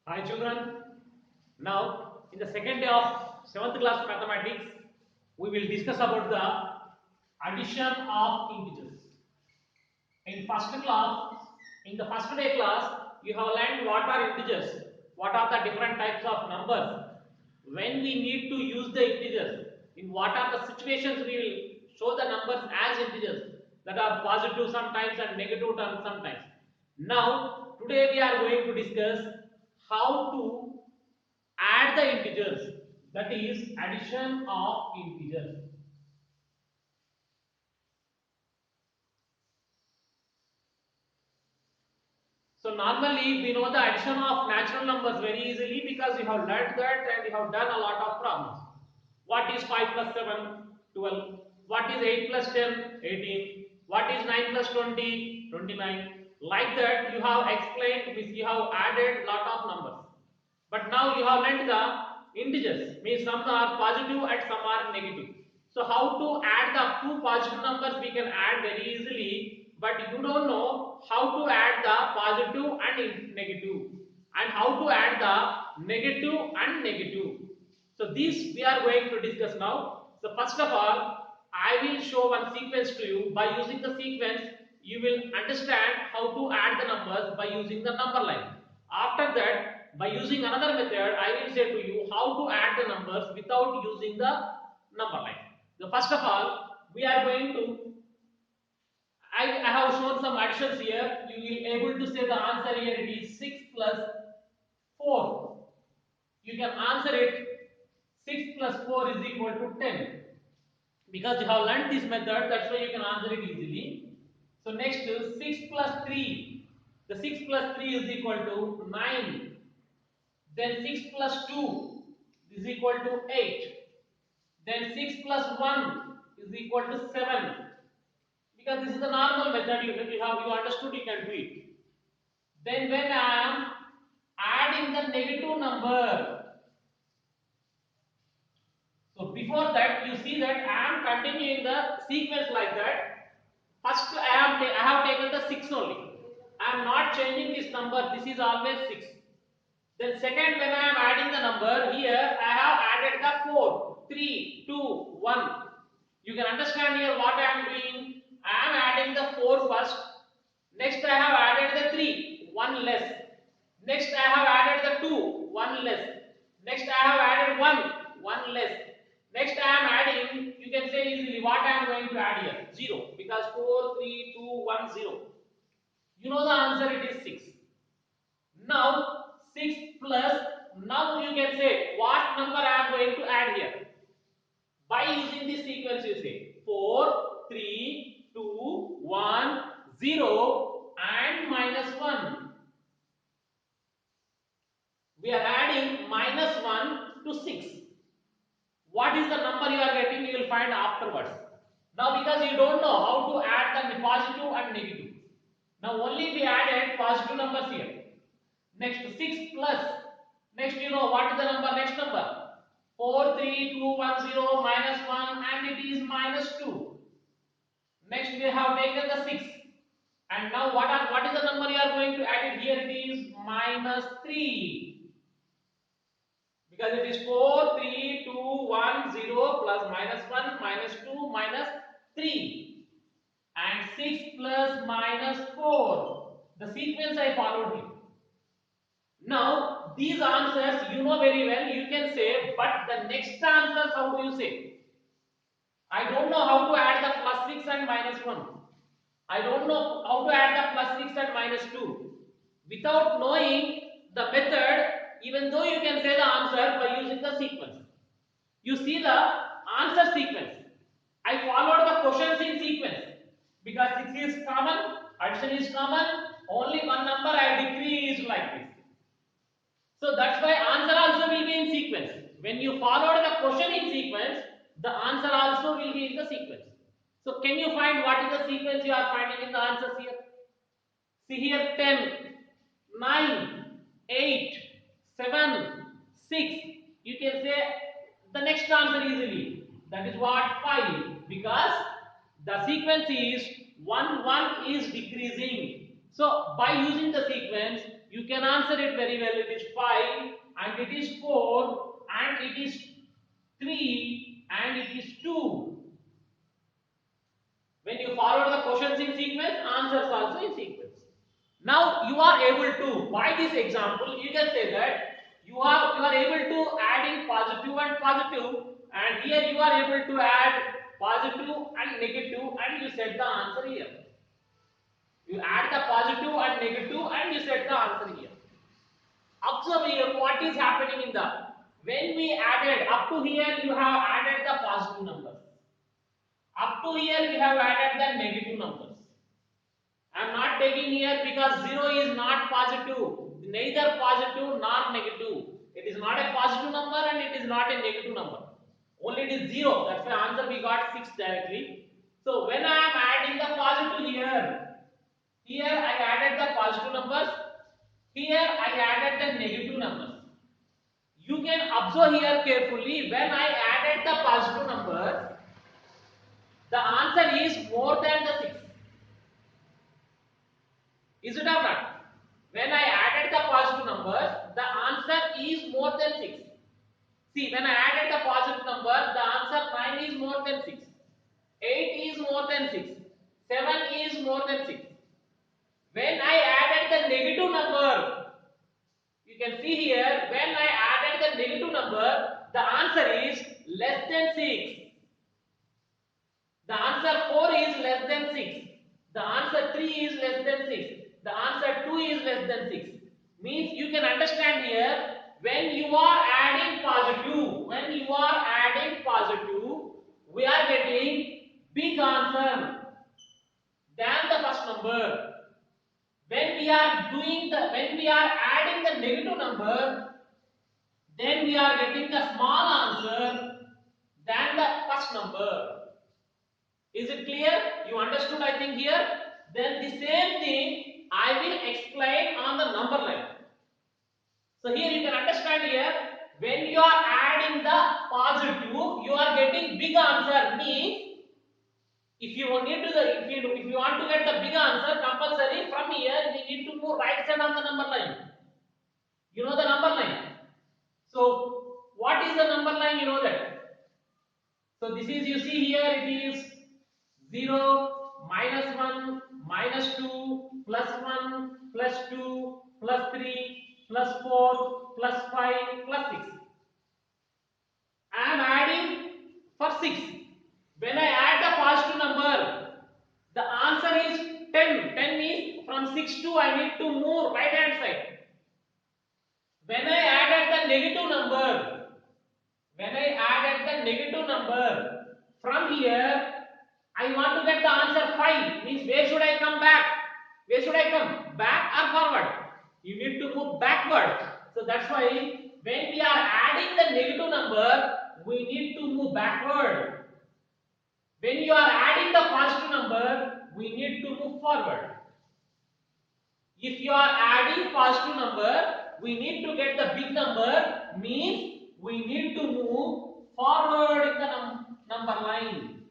Hi children. Now in the second day of 7th class mathematics, we will discuss about the addition of integers. In first class, in the first day class, you have learned what are integers, what are the different types of numbers, when we need to use the integers, in what are the situations we will show the numbers as integers that are positive sometimes and negative terms sometimes. Now today we are going to discuss how to add the integers, that is addition of integers. So normally we know the addition of natural numbers very easily because we have learned that and we have done a lot of problems. What is 5 plus 7? 12. What is 8 plus 10? 18. What is 9 plus 20? 29. Like that you have explained, means you have added lot of numbers. But now you have learned the integers, means some are positive and some are negative. So how to add the two positive numbers we can add very easily, but you don't know how to add the positive and negative, and how to add the negative and negative. So these we are going to discuss now. So first of all, I will show one sequence to you. By using the sequence, you will understand how to add the numbers by using the number line. After that, by using another method, I will say to you how to add the numbers without using the number line. So first of all, we are going to, I have shown some additions here. You will able to say the answer here. It is 6 plus 4. You can answer it 6 plus 4 is equal to 10. Because you have learned this method, that's why you can answer it easily. So next is 6 plus 3. The 6 plus 3 is equal to 9. Then 6 plus 2 is equal to 8. Then 6 plus 1 is equal to 7. Because this is the normal method, you understood, you can do it. Then when I am adding the negative number, so before that you see that I am continuing the sequence like that. First I have taken the 6 only. I am not changing this number. This is always 6. Then second, when I am adding the number, here I have added the 4, 3, 2, 1. You can understand here what I am doing. I am adding the 4 first. Next I have added the 3, 1 less. Next I have added the 2, 1 less. Next I have added 1, 1 less. Next I am adding, you can say easily what I am going to add here, 0, because 4, 3, 2, 1, 0. You know the answer, it is 6. Now 6 plus, now you can say what number I am going to add here. By using this sequence you say 4, 3, 2, 1, 0 and minus 1. We are adding minus 1 to 6. What is the number you are getting, you will find afterwards. Now because you don't know how to add the positive and negative. Now only we added positive numbers here. Next 6 plus. Next you know what is the number, next number. 4, 3, 2, 1, 0, minus 1 and it is minus 2. Next we have taken the 6. And now what is the number you are going to add it here? It is minus 3. Because it is 4, 3, 2, 1, 0 plus minus 1, minus 2, minus 3. And 6 plus minus 4. The sequence I followed here. Now, these answers you know very well, you can say, but the next answers, how do you say? I don't know how to add the plus 6 and minus 1. I don't know how to add the plus 6 and minus 2. Without knowing the method, even though you can say the answer by using the sequence. You see the answer sequence. I followed the questions in sequence. Because 6 is common, addition is common, only one number I decreased like this. So that's why answer also will be in sequence. When you follow the question in sequence, the answer also will be in the sequence. So can you find what is the sequence you are finding in the answers here? See here 10, 9, 8, 7, 6. You can say the next answer easily. That is what 5. Because the sequence is 1, 1 is decreasing. So by using the sequence, you can answer it very well. It is 5 and it is 4 and it is 3 and it is 2. When you follow the questions in sequence, answers also in sequence. Now you are able to, by this example, you can say that you are able to adding positive and positive, and here you are able to add positive and negative, and you set the answer here. You add the positive and negative, and you set the answer here. Observe here what is happening in the, when we added up to here, you have added the positive numbers. Up to here, you have added the negative numbers. I am not taking here because 0 is not positive, neither positive nor negative. It is not a positive number and it is not a negative number. Only it is 0. That's the answer we got 6 directly. So when I am adding the positive here I added the positive numbers, here I added the negative numbers. You can observe here carefully, when I added the positive numbers, the answer is more than the 6. Is it or not? When I added the positive numbers, the answer is more than 6. See, when I added the positive number, the answer 9 is more than 6. 8 is more than 6. 7 is more than 6. When I added the negative number, you can see here, when I added the negative number, the answer is less than 6. The answer 4 is less than 6. The answer 3 is less than 6. The answer 2 is less than 6. Means you can understand here, when you are adding positive, we are getting big answer than the first number. When we are adding the negative number, then we are getting the small answer than the first number. Is it clear? You understood, I think, here? Then the same thing I will explain on the number line. So here you can understand here, when you are adding the positive, you are getting big answer. Means if you want to get the big answer, compulsory from here we need to move right side on the number line. You know the number line. So what is the number line? You know that. So this is, you see here, it is 0, -1, -2, +1, +2, +3, +4, +5, +6. I am adding for 6. When I add the positive number, the answer is 10. 10 means from 6 to I need to move right hand side. When I added the negative number, from here I want to get the answer 5. Means where should I come back? Where should I come? Back or forward? You need to move backward. So that's why when we are adding the negative number, we need to move backward. When you are adding the positive number, we need to move forward. If you are adding positive number, we need to get the big number, means we need to move forward in the number line.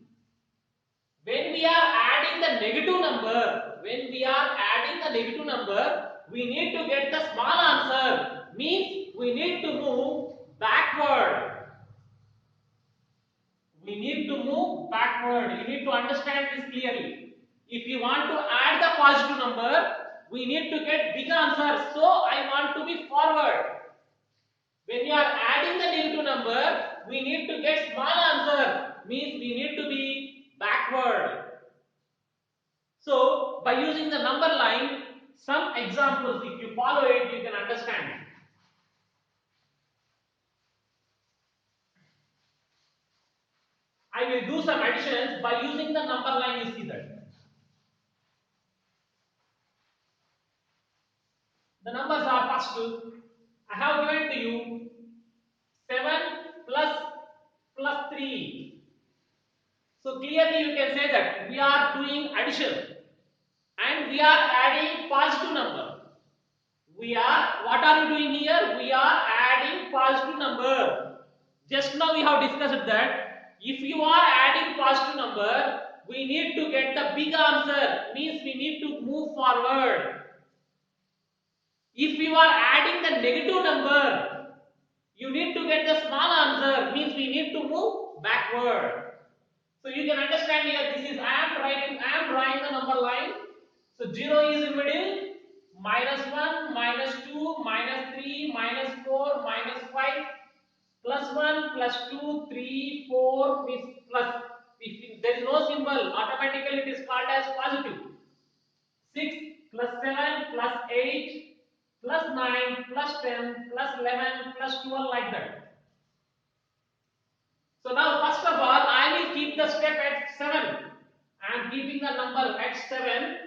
When we are adding the negative number, we need to get the small answer, means we need to move backward. You need to understand this clearly. If you want to add the positive number, we need to get big answer. So I want to be forward. When you are adding the negative number, we need to get small answer, means we need to be backward. So by using the number line, some examples, if you follow it, you can understand. I will do some additions by using the number line. You see that the numbers are first two. I have given to you 7 plus 3. So clearly you can say that we are doing addition and we are adding positive number. What are you doing here? We are adding positive number. Just now we have discussed that if you are adding positive number, we need to get the big answer, means we need to move forward. If you are adding the negative number, you need to get the small answer, means we need to move backward. So you can understand here, this is I am drawing the number line. So 0 is in middle, -1, -2, -3, -4, -5, +1, +2, 3, 4, plus. If there is no symbol, automatically it is called as positive. 6 +7 +8 +9 +10 +11 +12, like that. So now first of all, I will keep the step at 7. I am keeping the number at 7.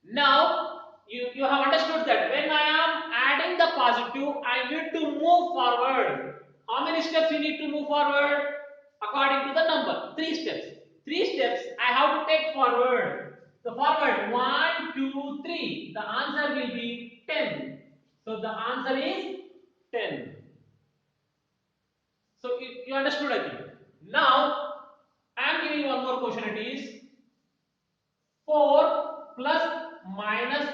Now you have understood that when I am adding the positive, I need to move forward. How many steps you need to move forward? According to the number, 3 steps. 3 steps I have to take forward. So forward 1, 2, 3. The answer will be 10. So the answer is 10. So you understood, I think. Now I am giving one more question. It is 4 plus minus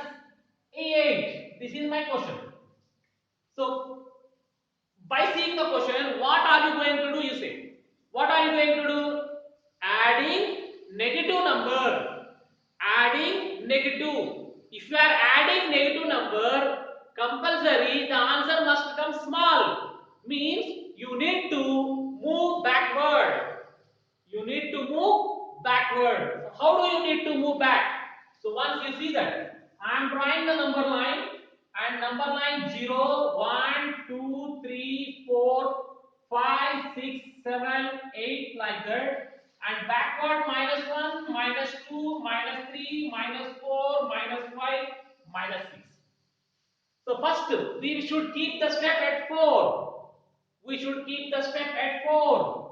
8. This is my question. So by seeing the question, what are you going to do? You say, what are you going to do? Adding negative number. Adding negative. If you are adding negative number, compulsory the answer must become small. Means you need to move backward. You need to move backward. So how do you need to move back? So once you see that, I am drawing the number line, and number line 0, 1, 2, 3, 4, 5, 6, 7, 8, like that. And backward -1, -2, -3, -4, -5, -6. So first we should keep the step at 4. We should keep the step at 4.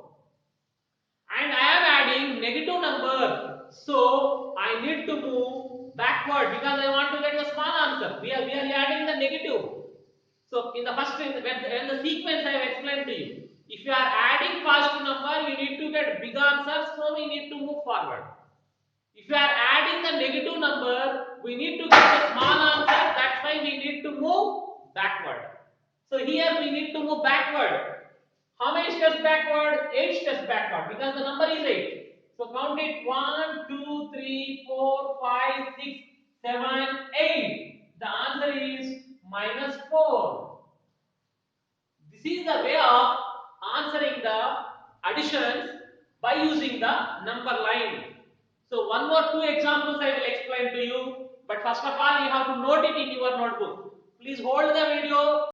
And I am adding negative number, so I need to move backward because I want to get the small answer. We are adding the negative. So in the first when the sequence I have explained to you, if you are adding positive number, you need to get big answer, so we need to move forward. If you are adding the negative number, we need to get the small answer. That's why we need to move backward. So here we need to move backward. How many steps backward? 8 steps backward because the number is 8. So count it 1, 2, 3, 4, 5, 6, 7, 8. The answer is -4. This is the way of answering the additions by using the number line. So one more 2 examples I will explain to you. But first of all, you have to note it in your notebook. Please hold the video.